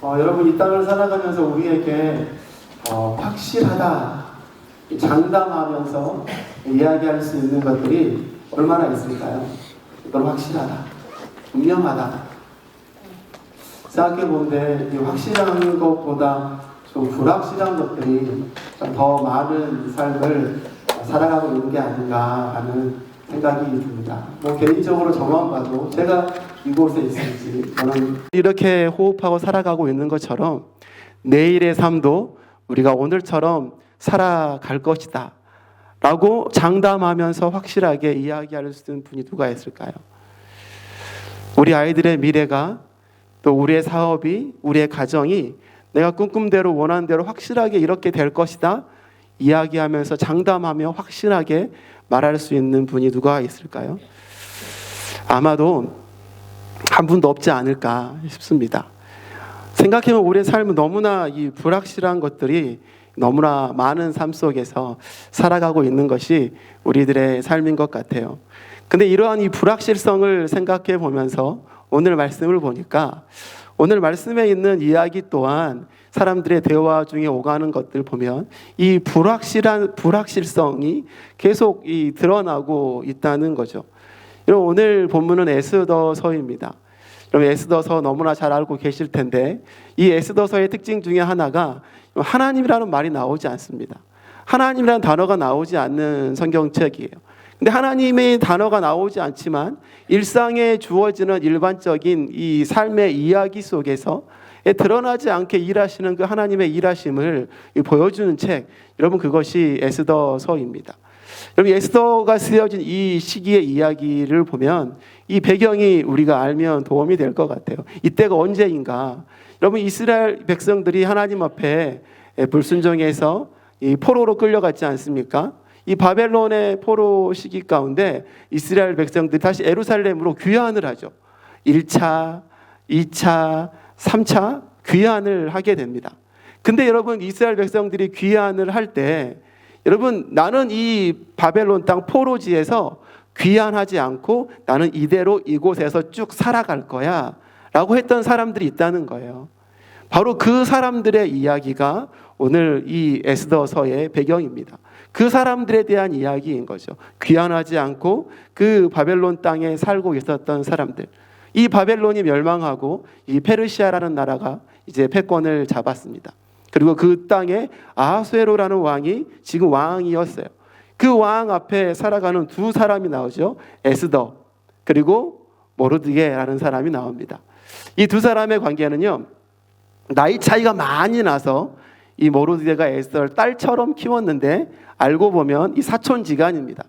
여러분 이 땅을 살아가면서 우리에게 확실하다, 장담하면서 이야기할 수 있는 것들이 얼마나 있을까요? 이건 확실하다, 분명하다. 생각해보는데 이 확실한 것보다 좀 불확실한 것들이 좀 더 많은 삶을 살아가고 있는 게 아닌가 하는 생각이 듭니다. 개인적으로 저만 봐도 제가 이곳에 있을지 저는 이렇게 호흡하고 살아가고 있는 것처럼 내일의 삶도 우리가 오늘처럼 살아갈 것이다 라고 장담하면서 확실하게 이야기할 수 있는 분이 누가 있을까요? 우리 아이들의 미래가, 또 우리의 사업이, 우리의 가정이 내가 꿈꿈대로 원하는 대로 확실하게 이렇게 될 것이다 이야기하면서 장담하며 확실하게 말할 수 있는 분이 누가 있을까요? 아마도 한 분도 없지 않을까 싶습니다. 생각해보면 우리의 삶은 너무나 이 불확실한 것들이 너무나 많은 삶 속에서 살아가고 있는 것이 우리들의 삶인 것 같아요. 근데 이러한 이 불확실성을 생각해 보면서 오늘 말씀을 보니까 오늘 말씀에 있는 이야기 또한 사람들의 대화 중에 오가는 것들 보면 이 불확실성이 계속 드러나고 있다는 거죠. 오늘 본문은 에스더서입니다. 여러분 에스더서 너무나 잘 알고 계실 텐데 이 에스더서의 특징 중에 하나가 하나님이라는 말이 나오지 않습니다. 하나님이라는 단어가 나오지 않는 성경책이에요. 근데 하나님의 단어가 나오지 않지만 일상에 주어지는 일반적인 이 삶의 이야기 속에서 드러나지 않게 일하시는 그 하나님의 일하심을 보여주는 책, 여러분 그것이 에스더서입니다. 여러분 에스더가 쓰여진 이 시기의 이야기를 보면 이 배경이 우리가 알면 도움이 될 것 같아요. 이때가 언제인가? 여러분 이스라엘 백성들이 하나님 앞에 불순종해서 이 포로로 끌려갔지 않습니까? 이 바벨론의 포로 시기 가운데 이스라엘 백성들이 다시 예루살렘으로 귀환을 하죠. 1차, 2차, 3차 귀환을 하게 됩니다. 근데 여러분 이스라엘 백성들이 귀환을 할 때 여러분 나는 이 바벨론 땅 포로지에서 귀환하지 않고 나는 이대로 이곳에서 쭉 살아갈 거야 라고 했던 사람들이 있다는 거예요. 바로 그 사람들의 이야기가 오늘 이 에스더서의 배경입니다. 그 사람들에 대한 이야기인 거죠. 귀환하지 않고 그 바벨론 땅에 살고 있었던 사람들. 이 바벨론이 멸망하고 이 페르시아라는 나라가 이제 패권을 잡았습니다. 그리고 그 땅에 아하수에로라는 왕이 지금 왕이었어요. 그 왕 앞에 살아가는 두 사람이 나오죠. 에스더 그리고 모르드게라는 사람이 나옵니다. 이 두 사람의 관계는요, 나이 차이가 많이 나서 이 모르드게가 에스더를 딸처럼 키웠는데 알고 보면 이 사촌지간입니다.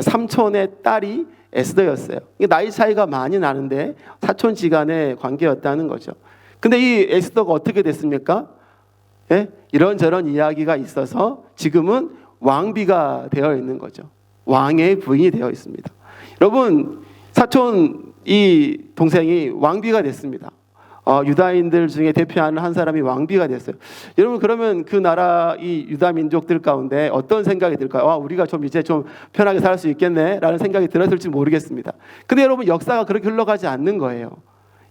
삼촌의 딸이 에스더였어요. 나이 차이가 많이 나는데 사촌지간의 관계였다는 거죠. 근데 이 에스더가 어떻게 됐습니까? 이런저런 이야기가 있어서 지금은 왕비가 되어 있는 거죠. 왕의 부인이 되어 있습니다. 여러분 사촌 이 동생이 왕비가 됐습니다. 유다인들 중에 대표하는 한 사람이 왕비가 됐어요. 여러분 그러면 그 나라 이 유다 민족들 가운데 어떤 생각이 들까요? 우리가 좀 이제 좀 편하게 살 수 있겠네 라는 생각이 들었을지 모르겠습니다. 근데 여러분 역사가 그렇게 흘러가지 않는 거예요.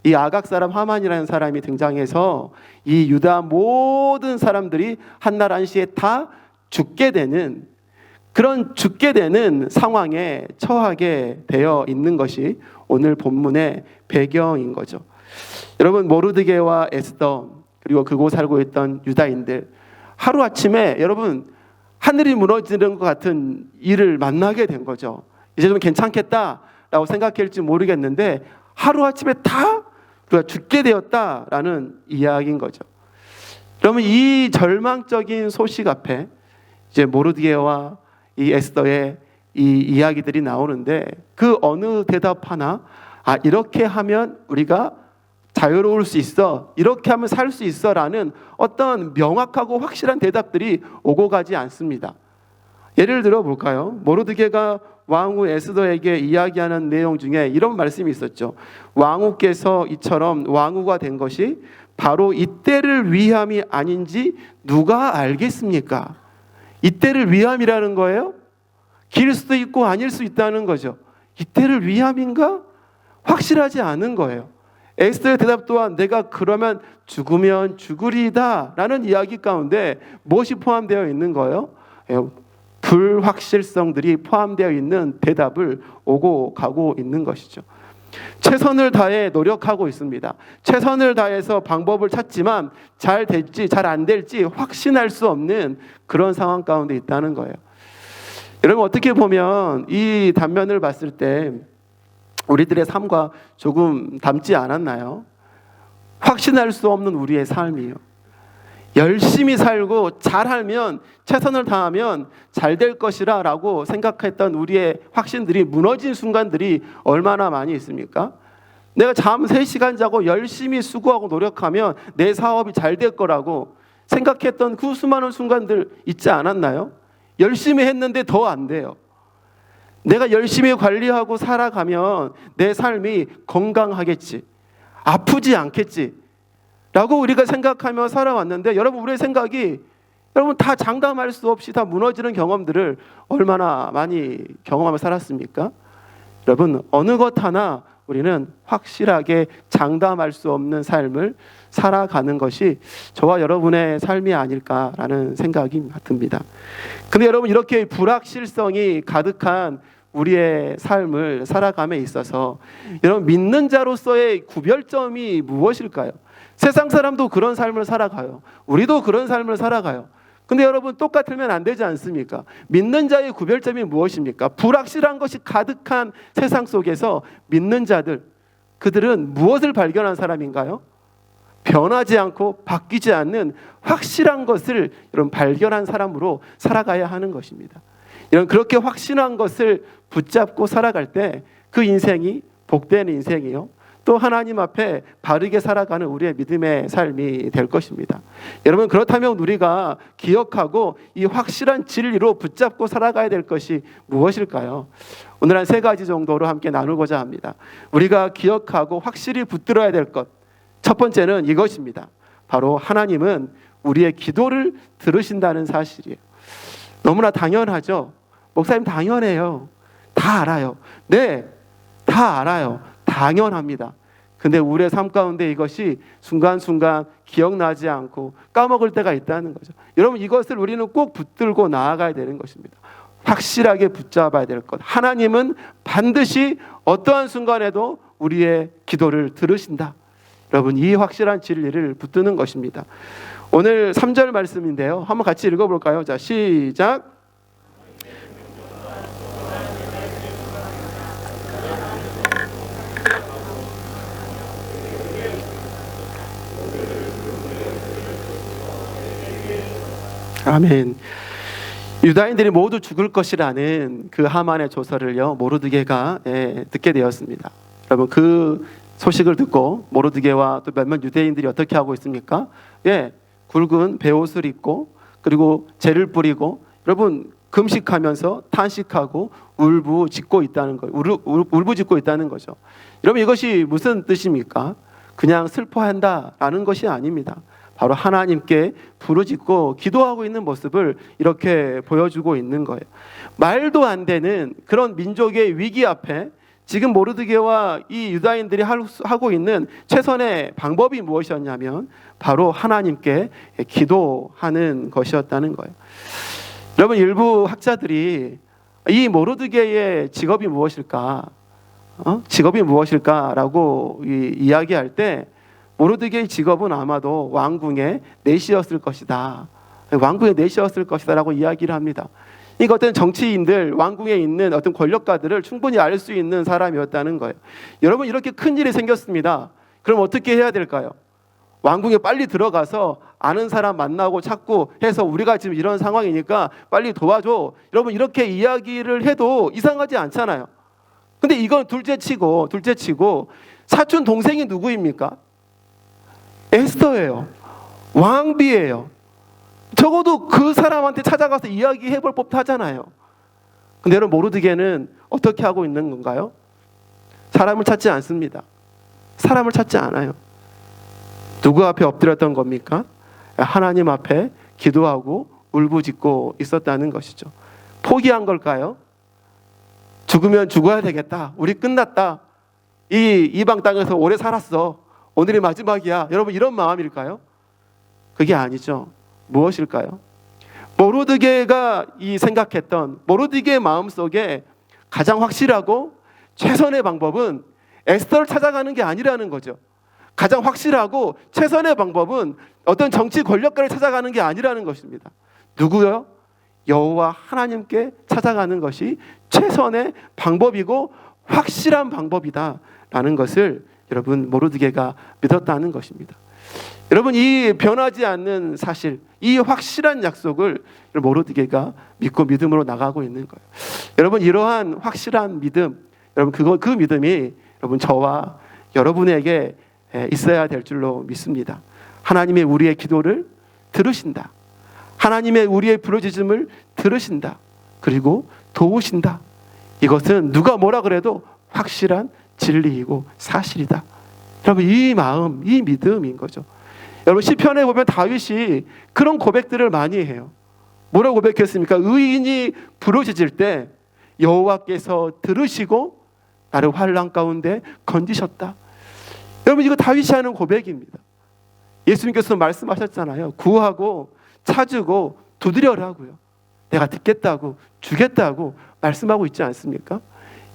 이 아각 사람 하만이라는 사람이 등장해서 이 유다 모든 사람들이 한 날 한시에 다 죽게 되는 그런 죽게 되는 상황에 처하게 되어 있는 것이 오늘 본문의 배경인 거죠. 여러분 모르드게와 에스더 그리고 그곳 살고 있던 유다인들 하루아침에 여러분 하늘이 무너지는 것 같은 일을 만나게 된 거죠. 이제 좀 괜찮겠다라고 생각할지 모르겠는데 하루아침에 다 우리가 죽게 되었다라는 이야기인 거죠. 그러면 이 절망적인 소식 앞에 이제 모르드게와 이 에스더의 이 이야기들이 나오는데 그 어느 대답 하나 이렇게 하면 우리가 자유로울 수 있어, 이렇게 하면 살 수 있어 라는 어떤 명확하고 확실한 대답들이 오고 가지 않습니다. 예를 들어 볼까요? 모르드게가 왕후 에스더에게 이야기하는 내용 중에 이런 말씀이 있었죠. 왕후께서 이처럼 왕후가 된 것이 바로 이때를 위함이 아닌지 누가 알겠습니까? 이때를 위함이라는 거예요? 길 수도 있고 아닐 수 있다는 거죠. 이때를 위함인가? 확실하지 않은 거예요. 에스더의 대답 또한 내가 그러면 죽으면 죽으리이다 라는 이야기 가운데 무엇이 포함되어 있는 거예요? 불확실성들이 포함되어 있는 대답을 오고 가고 있는 것이죠. 최선을 다해 노력하고 있습니다. 최선을 다해서 방법을 찾지만 잘 될지 잘 안 될지 확신할 수 없는 그런 상황 가운데 있다는 거예요. 여러분, 어떻게 보면 이 단면을 봤을 때 우리들의 삶과 조금 닮지 않았나요? 확신할 수 없는 우리의 삶이에요. 열심히 살고 잘하면, 최선을 다하면 잘 될 것이라 라고 생각했던 우리의 확신들이 무너진 순간들이 얼마나 많이 있습니까? 내가 잠 3시간 자고 열심히 수고하고 노력하면 내 사업이 잘 될 거라고 생각했던 그 수많은 순간들 있지 않았나요? 열심히 했는데 더 안 돼요. 내가 열심히 관리하고 살아가면 내 삶이 건강하겠지, 아프지 않겠지 라고 우리가 생각하며 살아왔는데, 여러분, 우리의 생각이 다 장담할 수 없이 다 무너지는 경험들을 얼마나 많이 경험하며 살았습니까? 여러분, 어느 것 하나 우리는 확실하게 장담할 수 없는 삶을 살아가는 것이 저와 여러분의 삶이 아닐까라는 생각이 듭니다. 근데 여러분, 이렇게 불확실성이 가득한 우리의 삶을 살아감에 있어서 여러분, 믿는 자로서의 구별점이 무엇일까요? 세상 사람도 그런 삶을 살아가요. 우리도 그런 삶을 살아가요. 근데 여러분, 똑같으면 안 되지 않습니까? 믿는 자의 구별점이 무엇입니까? 불확실한 것이 가득한 세상 속에서 믿는 자들, 그들은 무엇을 발견한 사람인가요? 변하지 않고 바뀌지 않는 확실한 것을 여러분 발견한 사람으로 살아가야 하는 것입니다. 이런 그렇게 확신한 것을 붙잡고 살아갈 때 그 인생이 복된 인생이요, 또 하나님 앞에 바르게 살아가는 우리의 믿음의 삶이 될 것입니다. 여러분, 그렇다면 우리가 기억하고 이 확실한 진리로 붙잡고 살아가야 될 것이 무엇일까요? 오늘 한 3가지 정도로 함께 나누고자 합니다. 우리가 기억하고 확실히 붙들어야 될 것, 첫 번째는 이것입니다. 바로 하나님은 우리의 기도를 들으신다는 사실이에요. 너무나 당연하죠. 목사님, 당연해요. 다 알아요. 네, 다 알아요. 당연합니다. 근데 우리의 삶 가운데 이것이 순간순간 기억나지 않고 까먹을 때가 있다는 거죠. 여러분, 이것을 우리는 꼭 붙들고 나아가야 되는 것입니다. 확실하게 붙잡아야 될 것. 하나님은 반드시 어떠한 순간에도 우리의 기도를 들으신다. 여러분, 이 확실한 진리를 붙드는 것입니다. 오늘 3절 말씀인데요, 한번 같이 읽어볼까요? 자, 시작. 아멘. 유다인들이 모두 죽을 것이라는 그 하만의 조서를요, 모르드게가 듣게 되었습니다. 여러분, 그 소식을 듣고 모르드게와 또 몇몇 유대인들이 어떻게 하고 있습니까? 굵은 베옷을 입고 그리고 재를 뿌리고 여러분 금식하면서 탄식하고 울부짖고 있다는 거예요. 울부짖고 있다는 거죠. 여러분, 이것이 무슨 뜻입니까? 그냥 슬퍼한다라는 것이 아닙니다. 바로 하나님께 부르짖고 기도하고 있는 모습을 이렇게 보여주고 있는 거예요. 말도 안 되는 그런 민족의 위기 앞에 지금 모르드게와 이 유다인들이 하고 있는 최선의 방법이 무엇이었냐면 바로 하나님께 기도하는 것이었다는 거예요. 여러분, 일부 학자들이 이 모르드게의 직업이 무엇일까? 직업이 무엇일까라고 이야기할 때 모르드게의 직업은 아마도 왕궁의 내시였을 것이다. 왕궁의 내시였을 것이다 라고 이야기를 합니다. 이거 어떤 정치인들, 왕궁에 있는 어떤 권력가들을 충분히 알 수 있는 사람이었다는 거예요. 여러분, 이렇게 큰 일이 생겼습니다. 그럼 어떻게 해야 될까요? 왕궁에 빨리 들어가서 아는 사람 만나고 찾고 해서 우리가 지금 이런 상황이니까 빨리 도와줘. 여러분, 이렇게 이야기를 해도 이상하지 않잖아요. 근데 이건 둘째치고 사촌 동생이 누구입니까? 에스더예요. 왕비예요. 적어도 그 사람한테 찾아가서 이야기해 볼 법도 하잖아요. 근데 여러분, 모르드게는 어떻게 하고 있는 건가요? 사람을 찾지 않습니다. 사람을 찾지 않아요. 누구 앞에 엎드렸던 겁니까? 하나님 앞에 기도하고 울부짖고 있었다는 것이죠. 포기한 걸까요? 죽으면 죽어야 되겠다. 우리 끝났다. 이 이방 땅에서 오래 살았어. 오늘이 마지막이야. 여러분 이런 마음일까요? 그게 아니죠. 무엇일까요? 모르드게가 생각했던 모르드게의 마음속에 가장 확실하고 최선의 방법은 에스더를 찾아가는 게 아니라는 거죠. 가장 확실하고 최선의 방법은 어떤 정치 권력가를 찾아가는 게 아니라는 것입니다. 누구요? 여호와 하나님께 찾아가는 것이 최선의 방법이고 확실한 방법이다라는 것을 여러분 모르드게가 믿었다는 것입니다. 여러분 이 변하지 않는 사실, 이 확실한 약속을 모르드게가 믿고 믿음으로 나가고 있는 거예요. 여러분 이러한 확실한 믿음, 여러분 그 믿음이 여러분 저와 여러분에게 있어야 될 줄로 믿습니다. 하나님의 우리의 기도를 들으신다. 하나님의 우리의 부르짖음을 들으신다. 그리고 도우신다. 이것은 누가 뭐라 그래도 확실한 진리이고 사실이다. 여러분 이 마음, 이 믿음인 거죠. 여러분 시편에 보면 다윗이 그런 고백들을 많이 해요. 뭐라고 고백했습니까? 의인이 부르짖을 때 여호와께서 들으시고 나를 환난 가운데 건지셨다. 여러분 이거 다윗이 하는 고백입니다. 예수님께서 말씀하셨잖아요. 구하고 찾으고 두드려라고요. 내가 듣겠다고 주겠다고 말씀하고 있지 않습니까?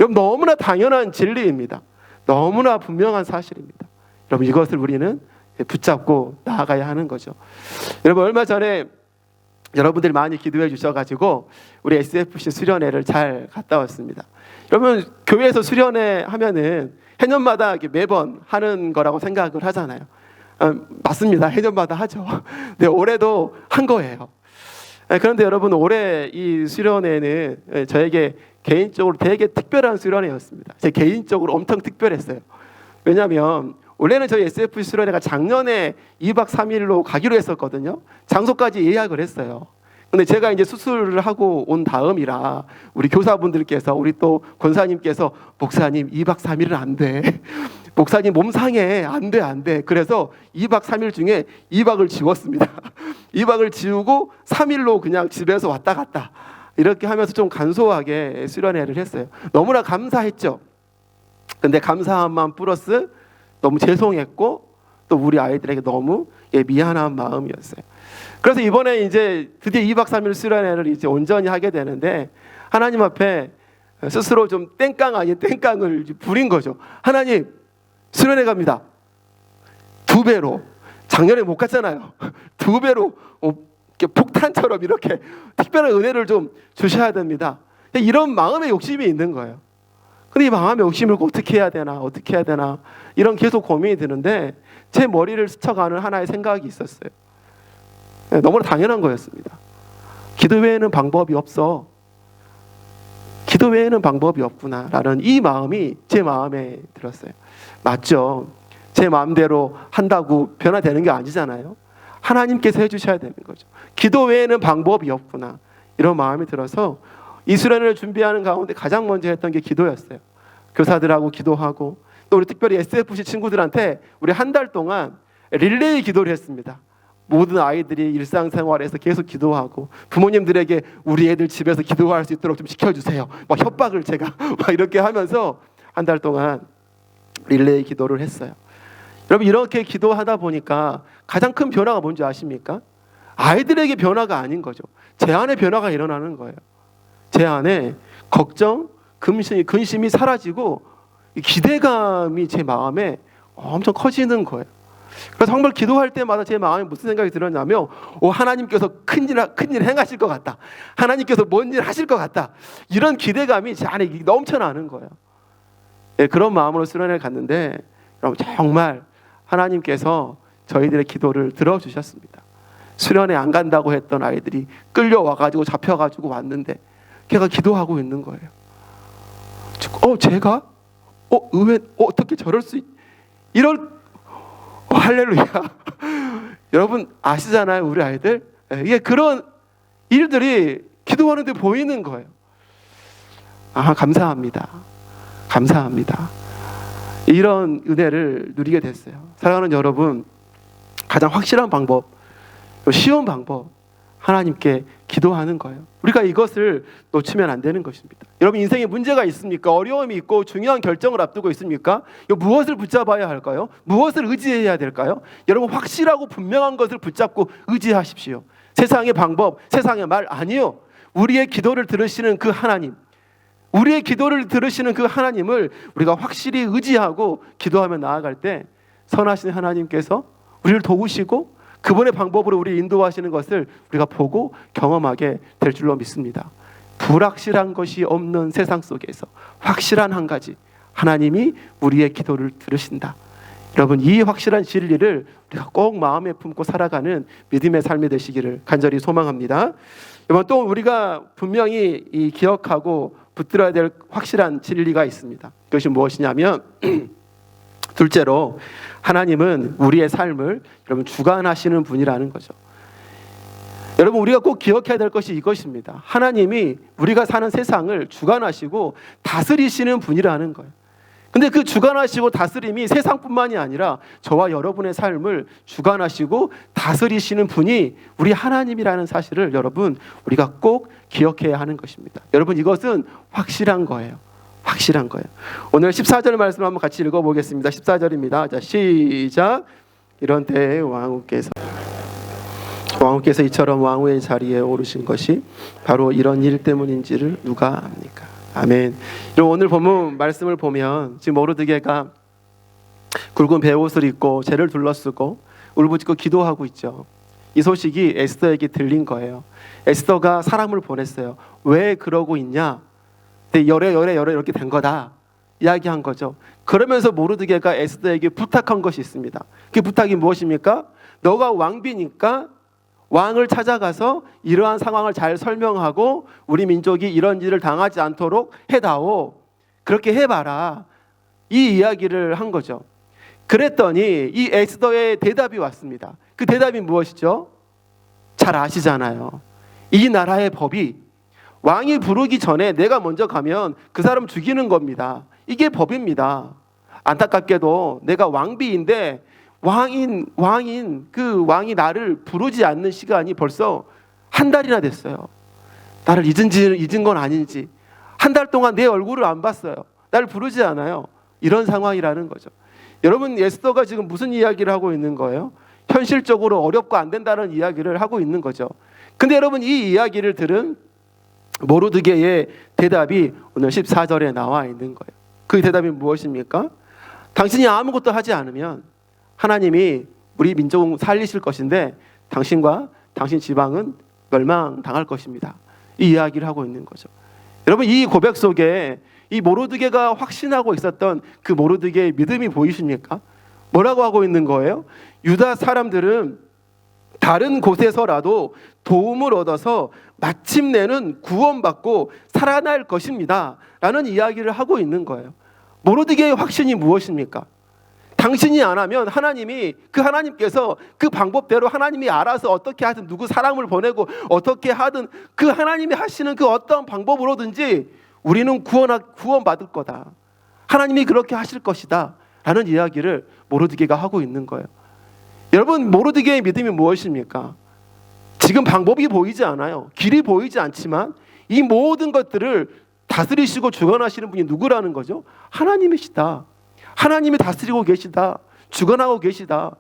여러분 너무나 당연한 진리입니다. 너무나 분명한 사실입니다. 여러분 이것을 우리는 붙잡고 나아가야 하는 거죠. 여러분 얼마 전에 여러분들이 많이 기도해 주셔가지고 우리 SFC 수련회를 잘 갔다 왔습니다. 여러분 교회에서 수련회 하면은 해년마다 매번 하는 거라고 생각을 하잖아요. 맞습니다. 해년마다 하죠. 네, 올해도 한 거예요. 그런데 여러분 올해 이 수련회는 저에게 개인적으로 되게 특별한 수련회였습니다. 제 개인적으로 엄청 특별했어요. 왜냐하면 원래는 저희 SFC 수련회가 작년에 2박 3일로 가기로 했었거든요. 장소까지 예약을 했어요. 근데 제가 이제 수술을 하고 온 다음이라 우리 교사분들께서 우리 또 권사님께서 목사님 2박 3일은 안 돼. 목사님 몸 상해. 안 돼. 그래서 2박 3일 중에 2박을 지웠습니다. 2박을 지우고 3일로 그냥 집에서 왔다 갔다 이렇게 하면서 좀 간소하게 수련회를 했어요. 너무나 감사했죠. 근데 감사함만 플러스 너무 죄송했고 또 우리 아이들에게 너무 미안한 마음이었어요. 그래서 이번에 이제 드디어 2박 3일 수련회를 이제 온전히 하게 되는데 하나님 앞에 스스로 좀 땡깡 아닌 땡깡을 부린 거죠. 하나님 수련회 갑니다. 2배로. 작년에 못 갔잖아요. 2배로 폭탄처럼 이렇게 특별한 은혜를 좀 주셔야 됩니다. 이런 마음의 욕심이 있는 거예요. 근데 이 마음의 욕심을 어떻게 해야 되나 이런 계속 고민이 드는데 제 머리를 스쳐가는 하나의 생각이 있었어요. 너무나 당연한 거였습니다. 기도 외에는 방법이 없어. 기도 외에는 방법이 없구나라는 이 마음이 제 마음에 들었어요. 맞죠? 제 마음대로 한다고 변화되는 게 아니잖아요. 하나님께서 해주셔야 되는 거죠. 기도 외에는 방법이 없구나 이런 마음이 들어서 이 수련회를 준비하는 가운데 가장 먼저 했던 게 기도였어요. 교사들하고 기도하고 또 우리 특별히 SFC 친구들한테 우리 한 달 동안 릴레이 기도를 했습니다. 모든 아이들이 일상생활에서 계속 기도하고 부모님들에게 우리 애들 집에서 기도할 수 있도록 좀 시켜주세요. 막 협박을 제가 막 이렇게 하면서 한 달 동안 릴레이 기도를 했어요. 여러분 이렇게 기도하다 보니까 가장 큰 변화가 뭔지 아십니까? 아이들에게 변화가 아닌 거죠. 제 안에 변화가 일어나는 거예요. 제 안에 걱정, 근심이 사라지고 기대감이 제 마음에 엄청 커지는 거예요. 그래서 정말 기도할 때마다 제 마음에 무슨 생각이 들었냐면 하나님께서 큰일 행하실 것 같다. 하나님께서 뭔 일 하실 것 같다. 이런 기대감이 제 안에 넘쳐나는 거예요. 네, 그런 마음으로 수련회를 갔는데 여러분 정말 하나님께서 저희들의 기도를 들어주셨습니다. 수련회 안 간다고 했던 아이들이 끌려와가지고 잡혀가지고 왔는데 걔가 기도하고 있는 거예요. 제가? 어떻게 저럴 수 이럴 할렐루야. 여러분 아시잖아요, 우리 아이들. 이게 그런 일들이 기도하는데 보이는 거예요. 감사합니다. 이런 은혜를 누리게 됐어요. 사랑하는 여러분, 가장 확실한 방법, 쉬운 방법, 하나님께 기도하는 거예요. 우리가 이것을 놓치면 안 되는 것입니다. 여러분, 인생에 문제가 있습니까? 어려움이 있고 중요한 결정을 앞두고 있습니까? 무엇을 붙잡아야 할까요? 무엇을 의지해야 될까요? 여러분, 확실하고 분명한 것을 붙잡고 의지하십시오. 세상의 방법, 세상의 말 아니요. 우리의 기도를 들으시는 그 하나님, 우리의 기도를 들으시는 그 하나님을 우리가 확실히 의지하고 기도하며 나아갈 때 선하신 하나님께서 우리를 도우시고 그분의 방법으로 우리 인도하시는 것을 우리가 보고 경험하게 될 줄로 믿습니다. 불확실한 것이 없는 세상 속에서 확실한 한 가지, 하나님이 우리의 기도를 들으신다. 여러분, 이 확실한 진리를 우리가 꼭 마음에 품고 살아가는 믿음의 삶이 되시기를 간절히 소망합니다. 여러분, 또 우리가 분명히 이 기억하고 붙들어야 될 확실한 진리가 있습니다. 그것이 무엇이냐면 둘째로 하나님은 우리의 삶을 여러분 주관하시는 분이라는 거죠. 여러분, 우리가 꼭 기억해야 될 것이 이것입니다. 하나님이 우리가 사는 세상을 주관하시고 다스리시는 분이라는 거예요. 근데 그 주관하시고 다스림이 세상뿐만이 아니라 저와 여러분의 삶을 주관하시고 다스리시는 분이 우리 하나님이라는 사실을 여러분 우리가 꼭 기억해야 하는 것입니다. 여러분, 이것은 확실한 거예요. 확실한 거예요. 오늘 14절 말씀을 한번 같이 읽어보겠습니다. 14절입니다. 자, 시작. 이런 때에 왕후께서 이처럼 왕후의 자리에 오르신 것이 바로 이런 일 때문인지를 누가 압니까? 아멘. 오늘 본문 말씀을 보면 지금 모르드게가 굵은 베옷을 입고 재를 둘러쓰고 울부짖고 기도하고 있죠. 이 소식이 에스더에게 들린 거예요. 에스더가 사람을 보냈어요. 왜 그러고 있냐? 열에 이렇게 된 거다 이야기한 거죠. 그러면서 모르드게가 에스더에게 부탁한 것이 있습니다. 그 부탁이 무엇입니까? 너가 왕비니까 왕을 찾아가서 이러한 상황을 잘 설명하고 우리 민족이 이런 일을 당하지 않도록 해다오. 그렇게 해봐라. 이 이야기를 한 거죠. 그랬더니 이 에스더의 대답이 왔습니다. 그 대답이 무엇이죠? 잘 아시잖아요. 이 나라의 법이 왕이 부르기 전에 내가 먼저 가면 그 사람 죽이는 겁니다. 이게 법입니다. 안타깝게도 내가 왕비인데 그 왕이 나를 부르지 않는 시간이 벌써 한 달이나 됐어요. 나를 잊은 건 아닌지 한 달 동안 내 얼굴을 안 봤어요. 나를 부르지 않아요. 이런 상황이라는 거죠. 여러분, 에스더가 지금 무슨 이야기를 하고 있는 거예요? 현실적으로 어렵고 안 된다는 이야기를 하고 있는 거죠. 근데 여러분, 이 이야기를 들은 모르드게의 대답이 오늘 14절에 나와 있는 거예요. 그 대답이 무엇입니까? 당신이 아무것도 하지 않으면 하나님이 우리 민족을 살리실 것인데 당신과 당신 지방은 멸망당할 것입니다. 이 이야기를 하고 있는 거죠. 여러분, 이 고백 속에 이 모르드게가 확신하고 있었던 그 모르드게의 믿음이 보이십니까? 뭐라고 하고 있는 거예요? 유다 사람들은 다른 곳에서라도 도움을 얻어서 마침내는 구원받고 살아날 것입니다 라는 이야기를 하고 있는 거예요. 모르드게의 확신이 무엇입니까? 당신이 안 하면 하나님께서 그 방법대로 하나님이 알아서 어떻게 하든 누구 사람을 보내고 어떻게 하든 그 하나님이 하시는 그 어떤 방법으로든지 우리는 구원받을 거다. 하나님이 그렇게 하실 것이다 라는 이야기를 모르드게가 하고 있는 거예요. 여러분, 모르드게의 믿음이 무엇입니까? 지금 방법이 보이지 않아요. 길이 보이지 않지만 이 모든 것들을 다스리시고 주관하시는 분이 누구라는 거죠? 하나님이시다. 하나님이 다스리고 계시다. 주관하고 계시다.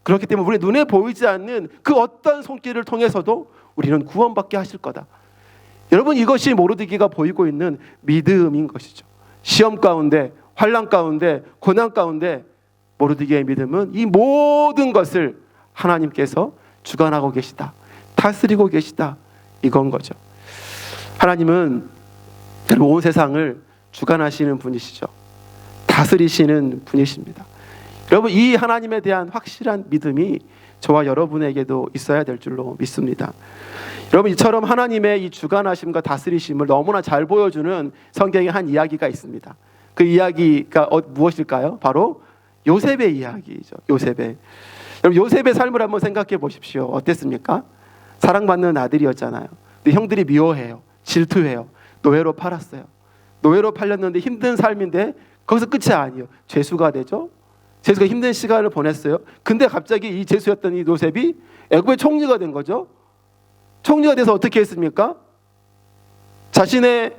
그렇기 때문에 우리 눈에 보이지 않는 그 어떤 손길을 통해서도 우리는 구원받게 하실 거다. 여러분, 이것이 모르드게가 보이고 있는 믿음인 것이죠. 시험 가운데, 환난 가운데, 고난 가운데 모르드게의 믿음은 이 모든 것을 하나님께서 주관하고 계시다. 다스리고 계시다. 이건 거죠. 하나님은 온 세상을 주관하시는 분이시죠. 다스리시는 분이십니다. 여러분, 이 하나님에 대한 확실한 믿음이 저와 여러분에게도 있어야 될 줄로 믿습니다. 여러분, 이처럼 하나님의 이 주관하심과 다스리심을 너무나 잘 보여주는 성경의 한 이야기가 있습니다. 그 이야기가 무엇일까요? 바로 요셉의 이야기죠. 요셉의. 여러분, 요셉의 삶을 한번 생각해 보십시오. 어땠습니까? 사랑받는 아들이었잖아요. 근데 형들이 미워해요. 질투해요. 노예로 팔았어요. 노예로 팔렸는데 힘든 삶인데 거기서 끝이 아니에요. 죄수가 되죠. 죄수가 힘든 시간을 보냈어요. 근데 갑자기 이 죄수였던 이 요셉이 애굽의 총리가 된 거죠. 총리가 돼서 어떻게 했습니까? 자신의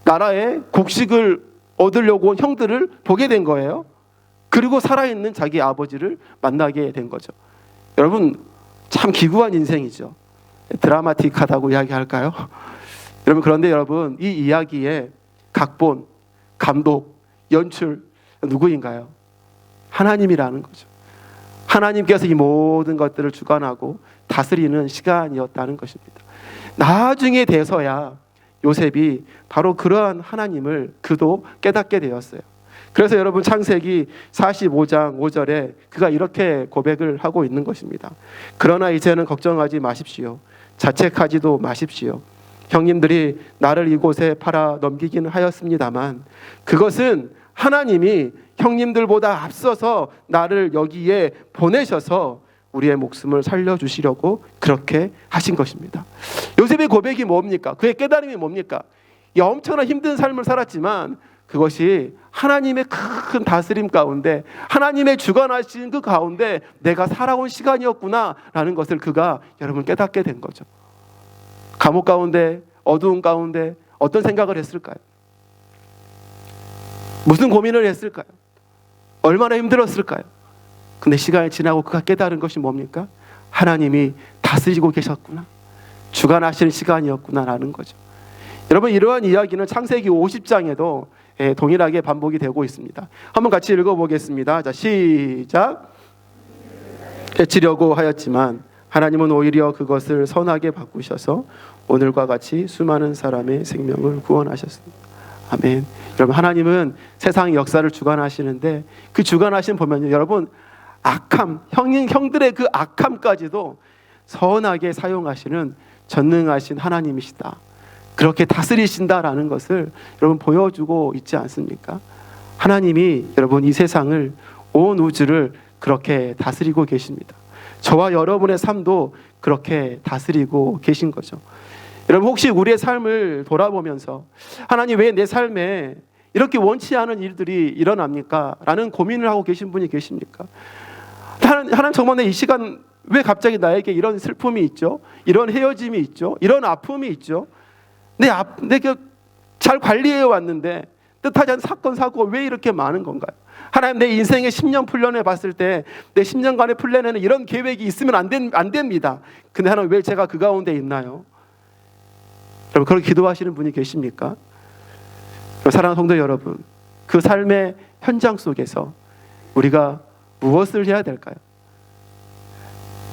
나라의 곡식을 얻으려고 온 형들을 보게 된 거예요. 그리고 살아있는 자기 아버지를 만나게 된 거죠. 여러분, 참 기구한 인생이죠. 드라마틱하다고 이야기할까요? 여러분, 그런데 여러분, 이 이야기의 각본, 감독, 연출 누구인가요? 하나님이라는 거죠. 하나님께서 이 모든 것들을 주관하고 다스리는 시간이었다는 것입니다. 나중에 돼서야 요셉이 바로 그러한 하나님을 그도 깨닫게 되었어요. 그래서 여러분, 창세기 45장 5절에 그가 이렇게 고백을 하고 있는 것입니다. 그러나 이제는 걱정하지 마십시오. 자책하지도 마십시오. 형님들이 나를 이곳에 팔아 넘기긴 하였습니다만 그것은 하나님이 형님들보다 앞서서 나를 여기에 보내셔서 우리의 목숨을 살려주시려고 그렇게 하신 것입니다. 요셉의 고백이 뭡니까? 그의 깨달음이 뭡니까? 이 엄청난 힘든 삶을 살았지만 그것이 하나님의 큰 다스림 가운데, 하나님의 주관하신 그 가운데 내가 살아온 시간이었구나라는 것을 그가 여러분 깨닫게 된 거죠. 감옥 가운데, 어두운 가운데 어떤 생각을 했을까요? 무슨 고민을 했을까요? 얼마나 힘들었을까요? 근데 시간이 지나고 그가 깨달은 것이 뭡니까? 하나님이 다스리고 계셨구나, 주관하시는 시간이었구나라는 거죠. 여러분, 이러한 이야기는 창세기 50장에도 동일하게 반복이 되고 있습니다. 한번 같이 읽어보겠습니다. 자, 시작. 해치려고 하였지만 하나님은 오히려 그것을 선하게 바꾸셔서 오늘과 같이 수많은 사람의 생명을 구원하셨습니다. 아멘. 여러분, 하나님은 세상 역사를 주관하시는데 그 주관하심 보면요, 여러분, 악함, 형들의 그 악함까지도 선하게 사용하시는 전능하신 하나님이시다, 그렇게 다스리신다라는 것을 여러분 보여주고 있지 않습니까? 하나님이 여러분 이 세상을, 온 우주를 그렇게 다스리고 계십니다. 저와 여러분의 삶도 그렇게 다스리고 계신 거죠. 여러분, 혹시 우리의 삶을 돌아보면서 하나님, 왜 내 삶에 이렇게 원치 않은 일들이 일어납니까? 라는 고민을 하고 계신 분이 계십니까? 하나님, 정말 내 이 시간 왜 갑자기 나에게 이런 슬픔이 있죠? 이런 헤어짐이 있죠? 이런 아픔이 있죠? 내가 잘 관리해 왔는데 뜻하지 않은 사건, 사고가 왜 이렇게 많은 건가요? 하나님, 내 인생의 10년 플랜을 봤을 때 내 10년간의 플랜에는 이런 계획이 있으면 안 됩니다. 근데 하나님, 왜 제가 그 가운데 있나요? 여러분, 그렇게 기도하시는 분이 계십니까? 사랑하는 성도 여러분, 그 삶의 현장 속에서 우리가 무엇을 해야 될까요?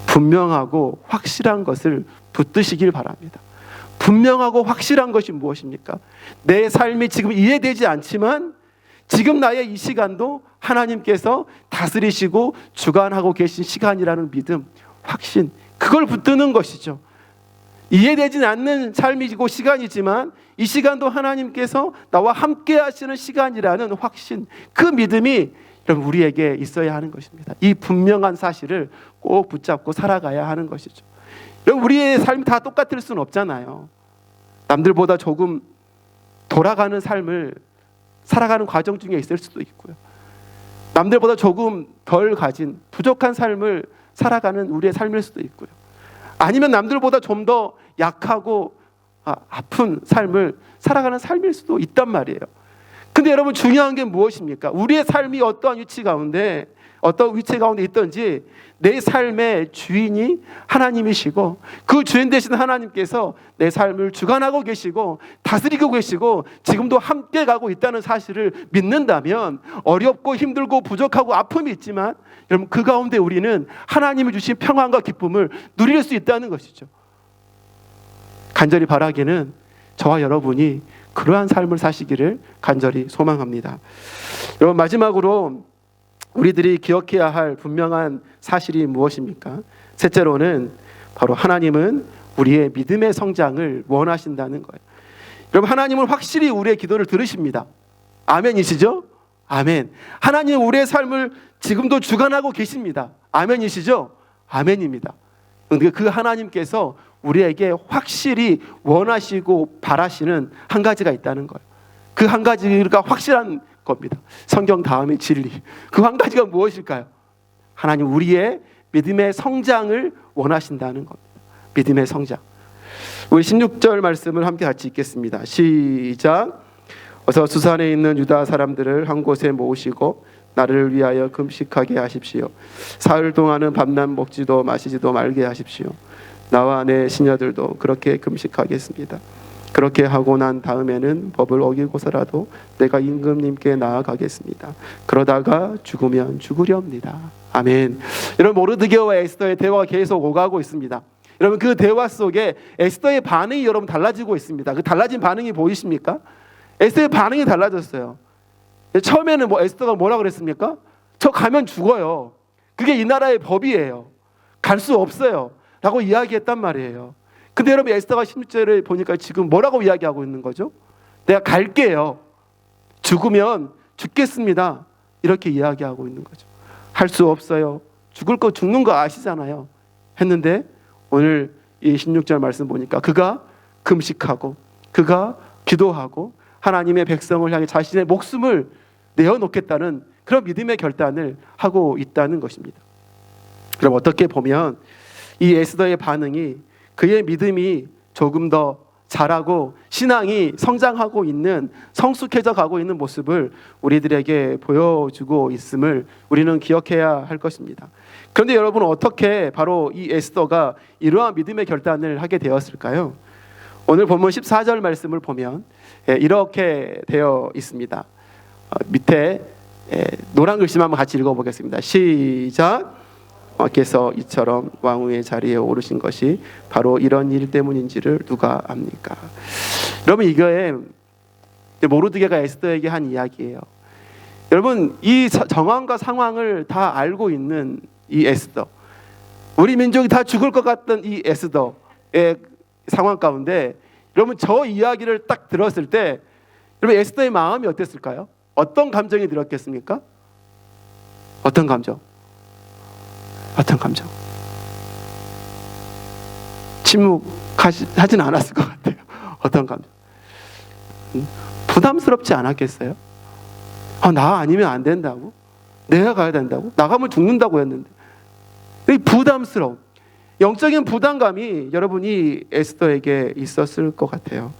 분명하고 확실한 것을 붙드시길 바랍니다. 분명하고 확실한 것이 무엇입니까? 내 삶이 지금 이해되지 않지만 지금 나의 이 시간도 하나님께서 다스리시고 주관하고 계신 시간이라는 믿음, 확신, 그걸 붙드는 것이죠. 이해되지 않는 삶이고 시간이지만 이 시간도 하나님께서 나와 함께 하시는 시간이라는 확신, 그 믿음이 여러분 우리에게 있어야 하는 것입니다. 이 분명한 사실을 꼭 붙잡고 살아가야 하는 것이죠. 여러분, 우리의 삶이 다 똑같을 수는 없잖아요. 남들보다 조금 돌아가는 삶을 살아가는 과정 중에 있을 수도 있고요. 남들보다 조금 덜 가진 부족한 삶을 살아가는 우리의 삶일 수도 있고요. 아니면 남들보다 좀 더 약하고 아픈 삶을 살아가는 삶일 수도 있단 말이에요. 근데 여러분, 중요한 게 무엇입니까? 우리의 삶이 어떠한 위치 가운데 있든지 내 삶의 주인이 하나님이시고 그 주인 되신 하나님께서 내 삶을 주관하고 계시고 다스리고 계시고 지금도 함께 가고 있다는 사실을 믿는다면, 어렵고 힘들고 부족하고 아픔이 있지만 여러분, 그 가운데 우리는 하나님이 주신 평안과 기쁨을 누릴 수 있다는 것이죠. 간절히 바라기는 저와 여러분이 그러한 삶을 사시기를 간절히 소망합니다. 여러분, 마지막으로 우리들이 기억해야 할 분명한 사실이 무엇입니까? 셋째로는 바로 하나님은 우리의 믿음의 성장을 원하신다는 거예요. 여러분, 하나님은 확실히 우리의 기도를 들으십니다. 아멘이시죠? 아멘. 하나님은 우리의 삶을 지금도 주관하고 계십니다. 아멘이시죠? 아멘입니다. 그런데 그 하나님께서 우리에게 확실히 원하시고 바라시는 한 가지가 있다는 거예요. 그 한 가지가 확실한 겁니다. 성경 다음에 진리. 그 한 가지가 무엇일까요? 하나님 우리의 믿음의 성장을 원하신다는 겁니다. 믿음의 성장. 우리 16절 말씀을 함께 같이 읽겠습니다. 시작. 어서 수산에 있는 유다 사람들을 한 곳에 모으시고 나를 위하여 금식하게 하십시오. 사흘 동안은 밤낮 먹지도 마시지도 말게 하십시오. 나와 내 시녀들도 그렇게 금식하겠습니다. 그렇게 하고 난 다음에는 법을 어기고서라도 내가 임금님께 나아가겠습니다. 그러다가 죽으면 죽으렵니다. 아멘. 여러분, 모르드게와 에스더의 대화가 계속 오가고 있습니다. 여러분, 그 대화 속에 에스더의 반응이 여러분 달라지고 있습니다. 그 달라진 반응이 보이십니까? 에스더의 반응이 달라졌어요. 처음에는 에스더가 뭐라고 그랬습니까? 저 가면 죽어요. 그게 이 나라의 법이에요. 갈 수 없어요. 라고 이야기했단 말이에요. 근데 여러분, 에스더가 16절을 보니까 지금 뭐라고 이야기하고 있는 거죠? 내가 갈게요. 죽으면 죽겠습니다. 이렇게 이야기하고 있는 거죠. 할 수 없어요. 죽는 거 아시잖아요. 했는데 오늘 이 16절 말씀 보니까 그가 금식하고 그가 기도하고 하나님의 백성을 향해 자신의 목숨을 내어놓겠다는 그런 믿음의 결단을 하고 있다는 것입니다. 그럼 어떻게 보면 이 에스더의 반응이 그의 믿음이 조금 더 자라고 신앙이 성장하고 있는, 성숙해져 가고 있는 모습을 우리들에게 보여주고 있음을 우리는 기억해야 할 것입니다. 그런데 여러분, 어떻게 바로 이 에스더가 이러한 믿음의 결단을 하게 되었을까요? 오늘 본문 14절 말씀을 보면 이렇게 되어 있습니다. 밑에 노란 글씨만 한번 같이 읽어보겠습니다. 시작. 께서 이처럼 왕후의 자리에 오르신 것이 바로 이런 일 때문인지를 누가 압니까? 여러분, 이거에 모르드게가 에스더에게 한 이야기예요. 여러분, 이 정황과 상황을 다 알고 있는 이 에스더, 우리 민족이 다 죽을 것 같던 이 에스더의 상황 가운데 여러분, 저 이야기를 딱 들었을 때 여러분, 에스더의 마음이 어땠을까요? 어떤 감정이 들었겠습니까? 어떤 감정? 침묵하진 않았을 것 같아요. 어떤 감정? 부담스럽지 않았겠어요? 나 아니면 안 된다고? 내가 가야 된다고? 나가면 죽는다고 했는데. 이 부담스러움, 영적인 부담감이 여러분이 에스더에게 있었을 것 같아요.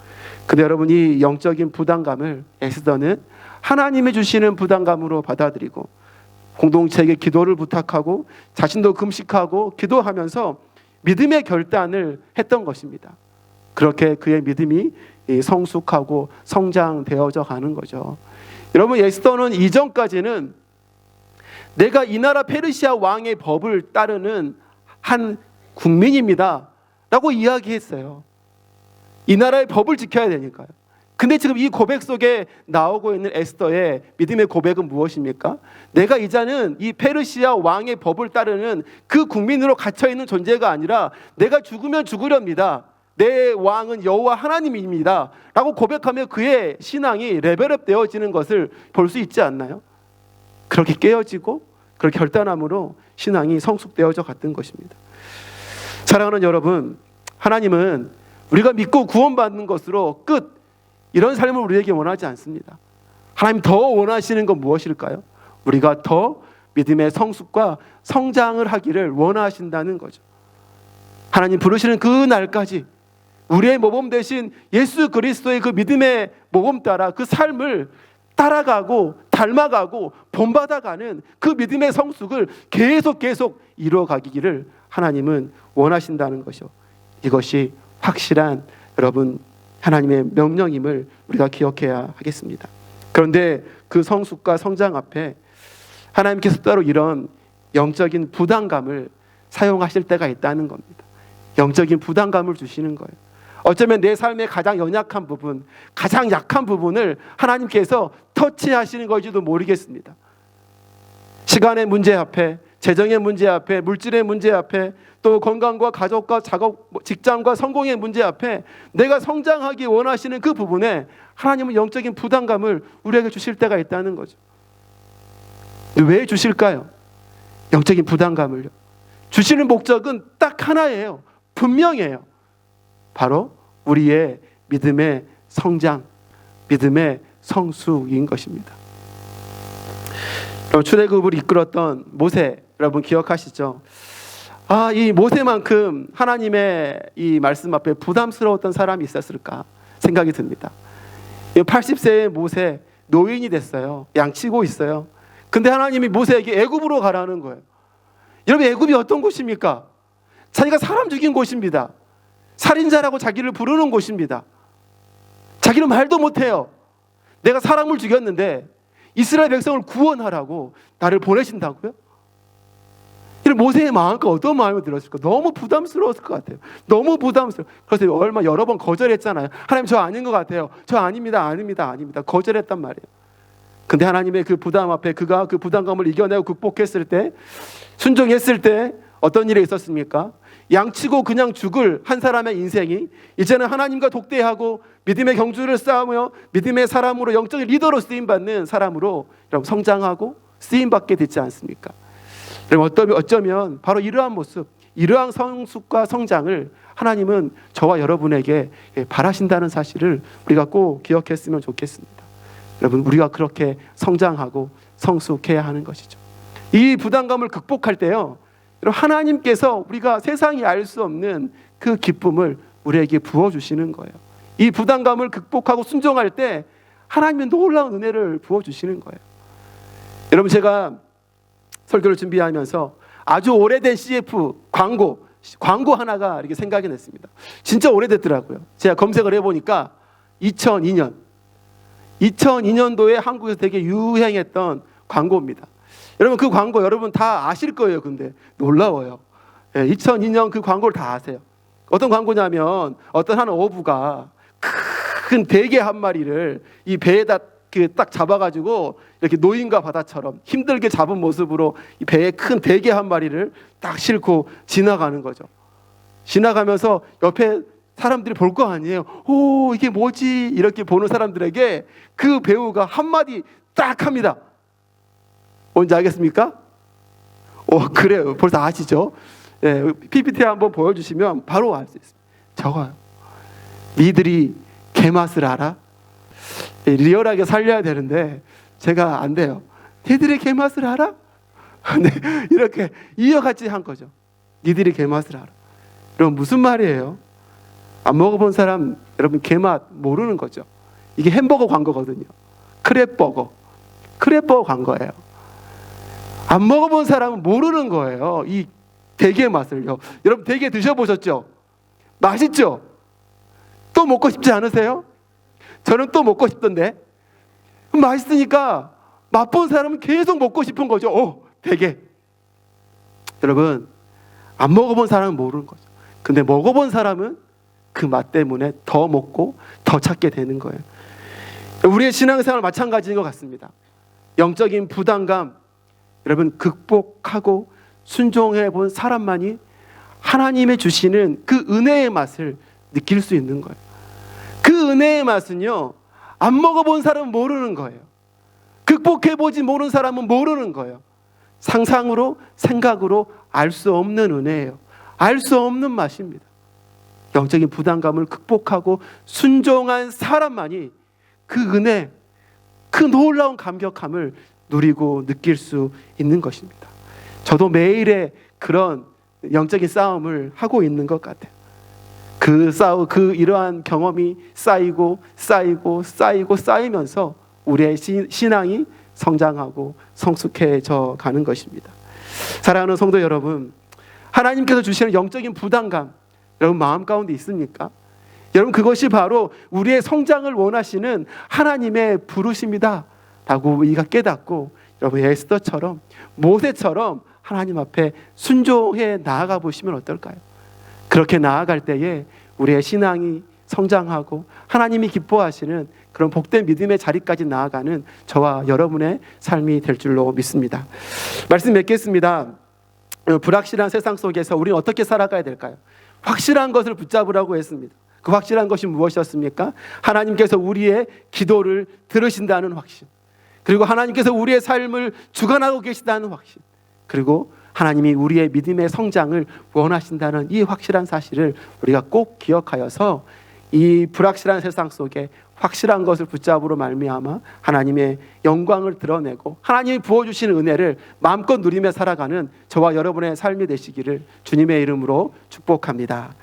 근데 여러분, 이 영적인 부담감을 에스더는 하나님이 주시는 부담감으로 받아들이고 공동체에게 기도를 부탁하고 자신도 금식하고 기도하면서 믿음의 결단을 했던 것입니다. 그렇게 그의 믿음이 성숙하고 성장되어져 가는 거죠. 여러분, 에스더는 이전까지는 내가 이 나라 페르시아 왕의 법을 따르는 한 국민입니다 라고 이야기했어요. 이 나라의 법을 지켜야 되니까요. 근데 지금 이 고백 속에 나오고 있는 에스더의 믿음의 고백은 무엇입니까? 내가 이제는 이 페르시아 왕의 법을 따르는 그 국민으로 갇혀있는 존재가 아니라 내가 죽으면 죽으렵니다. 내 왕은 여호와 하나님입니다 라고 고백하며 그의 신앙이 레벨업 되어지는 것을 볼 수 있지 않나요? 그렇게 깨어지고 그렇게 결단함으로 신앙이 성숙되어져 갔던 것입니다. 사랑하는 여러분, 하나님은 우리가 믿고 구원받는 것으로 끝, 이런 삶을 우리에게 원하지 않습니다. 하나님 더 원하시는 건 무엇일까요? 우리가 더 믿음의 성숙과 성장을 하기를 원하신다는 거죠. 하나님 부르시는 그 날까지 우리의 모범 대신 예수 그리스도의 그 믿음의 모범 따라 그 삶을 따라가고 닮아가고 본받아가는 그 믿음의 성숙을 계속 이루어가기를 하나님은 원하신다는 것이요. 이것이 확실한 여러분 하나님의 명령임을 우리가 기억해야 하겠습니다. 그런데 그 성숙과 성장 앞에 하나님께서 따로 이런 영적인 부담감을 사용하실 때가 있다는 겁니다. 영적인 부담감을 주시는 거예요. 어쩌면 내 삶의 가장 연약한 부분, 가장 약한 부분을 하나님께서 터치하시는 것일지도 모르겠습니다. 시간의 문제 앞에, 재정의 문제 앞에, 물질의 문제 앞에, 또 건강과 가족과 작업, 직장과 성공의 문제 앞에 내가 성장하기 원하시는 그 부분에 하나님은 영적인 부담감을 우리에게 주실 때가 있다는 거죠. 왜 주실까요? 영적인 부담감을요. 주시는 목적은 딱 하나예요. 분명해요. 바로 우리의 믿음의 성장, 믿음의 성숙인 것입니다. 출애굽을 이끌었던 모세, 여러분 기억하시죠? 이 모세만큼 하나님의 이 말씀 앞에 부담스러웠던 사람이 있었을까 생각이 듭니다. 80세의 모세, 노인이 됐어요. 양치고 있어요. 근데 하나님이 모세에게 애굽으로 가라는 거예요. 여러분, 애굽이 어떤 곳입니까? 자기가 사람 죽인 곳입니다. 살인자라고 자기를 부르는 곳입니다. 자기는 말도 못해요. 내가 사람을 죽였는데 이스라엘 백성을 구원하라고 나를 보내신다고요? 이런 모세의 마음과 어떤 마음이 들었을까? 너무 부담스러웠을 것 같아요. 너무 부담스러워. 그래서 여러 번 거절했잖아요. 하나님, 저 아닌 것 같아요. 저 아닙니다. 거절했단 말이에요. 근데 하나님의 그 부담 앞에 그가 그 부담감을 이겨내고 극복했을 때, 순종했을 때 어떤 일이 있었습니까? 양치고 그냥 죽을 한 사람의 인생이 이제는 하나님과 독대하고 믿음의 경주를 쌓으며 믿음의 사람으로, 영적인 리더로 쓰임받는 사람으로 여러분 성장하고 쓰임받게 되지 않습니까? 여러분, 어쩌면 바로 이러한 모습, 이러한 성숙과 성장을 하나님은 저와 여러분에게 바라신다는 사실을 우리가 꼭 기억했으면 좋겠습니다. 여러분, 우리가 그렇게 성장하고 성숙해야 하는 것이죠. 이 부담감을 극복할 때요, 여러분, 하나님께서 우리가 세상이 알 수 없는 그 기쁨을 우리에게 부어주시는 거예요. 이 부담감을 극복하고 순종할 때 하나님은 놀라운 은혜를 부어주시는 거예요. 여러분, 제가 설교를 준비하면서 아주 오래된 CF 광고 하나가 이렇게 생각이 났습니다. 진짜 오래됐더라고요. 제가 검색을 해보니까 2002년도에 한국에서 되게 유행했던 광고입니다. 여러분, 그 광고 여러분 다 아실 거예요. 근데 놀라워요. 2002년 그 광고를 다 아세요. 어떤 광고냐면 어떤 한 어부가 큰 대게 한 마리를 이 배에다 딱 잡아가지고 이렇게 노인과 바다처럼 힘들게 잡은 모습으로 이 배에 큰 대게 한 마리를 딱 싣고 지나가는 거죠. 지나가면서 옆에 사람들이 볼 거 아니에요. 오, 이게 뭐지? 이렇게 보는 사람들에게 그 배우가 한마디 딱 합니다. 뭔지 알겠습니까? 그래요. 벌써 아시죠? PPT 한번 보여주시면 바로 알 수 있습니다. 저거요. 니들이 개맛을 알아? 리얼하게 살려야 되는데 제가 안 돼요. 니들이 개맛을 알아? 네, 이렇게 이어같이 한 거죠. 니들이 개맛을 알아. 여러분, 무슨 말이에요? 안 먹어본 사람, 여러분, 개맛 모르는 거죠. 이게 햄버거 광고거든요. 크랩버거 광고예요. 안 먹어본 사람은 모르는 거예요. 이 대게 맛을요. 여러분, 대게 드셔보셨죠? 맛있죠? 또 먹고 싶지 않으세요? 저는 또 먹고 싶던데. 맛있으니까 맛본 사람은 계속 먹고 싶은 거죠. 대게. 여러분, 안 먹어본 사람은 모르는 거죠. 근데 먹어본 사람은 그 맛 때문에 더 먹고 더 찾게 되는 거예요. 우리의 신앙생활 마찬가지인 것 같습니다. 영적인 부담감, 여러분, 극복하고 순종해 본 사람만이 하나님의 주시는 그 은혜의 맛을 느낄 수 있는 거예요. 그 은혜의 맛은요, 안 먹어본 사람은 모르는 거예요. 극복해보지 모르는 사람은 모르는 거예요. 상상으로, 생각으로 알 수 없는 은혜예요. 알 수 없는 맛입니다. 영적인 부담감을 극복하고 순종한 사람만이 그 은혜, 그 놀라운 감격함을 누리고 느낄 수 있는 것입니다. 저도 매일의 그런 영적인 싸움을 하고 있는 것 같아요. 이러한 경험이 쌓이면서 우리의 신앙이 성장하고 성숙해져 가는 것입니다. 사랑하는 성도 여러분, 하나님께서 주시는 영적인 부담감, 여러분 마음 가운데 있습니까? 여러분, 그것이 바로 우리의 성장을 원하시는 하나님의 부르심이다 라고 우리가 깨닫고, 여러분, 에스더처럼, 모세처럼 하나님 앞에 순종해 나아가 보시면 어떨까요? 그렇게 나아갈 때에 우리의 신앙이 성장하고 하나님이 기뻐하시는 그런 복된 믿음의 자리까지 나아가는 저와 여러분의 삶이 될 줄로 믿습니다. 말씀 맺겠습니다. 불확실한 세상 속에서 우리는 어떻게 살아가야 될까요? 확실한 것을 붙잡으라고 했습니다. 그 확실한 것이 무엇이었습니까? 하나님께서 우리의 기도를 들으신다는 확신, 그리고 하나님께서 우리의 삶을 주관하고 계시다는 확신, 그리고 하나님이 우리의 믿음의 성장을 원하신다는 이 확실한 사실을 우리가 꼭 기억하여서 이 불확실한 세상 속에 확실한 것을 붙잡으로 말미암아 하나님의 영광을 드러내고 하나님이 부어주시는 은혜를 마음껏 누리며 살아가는 저와 여러분의 삶이 되시기를 주님의 이름으로 축복합니다.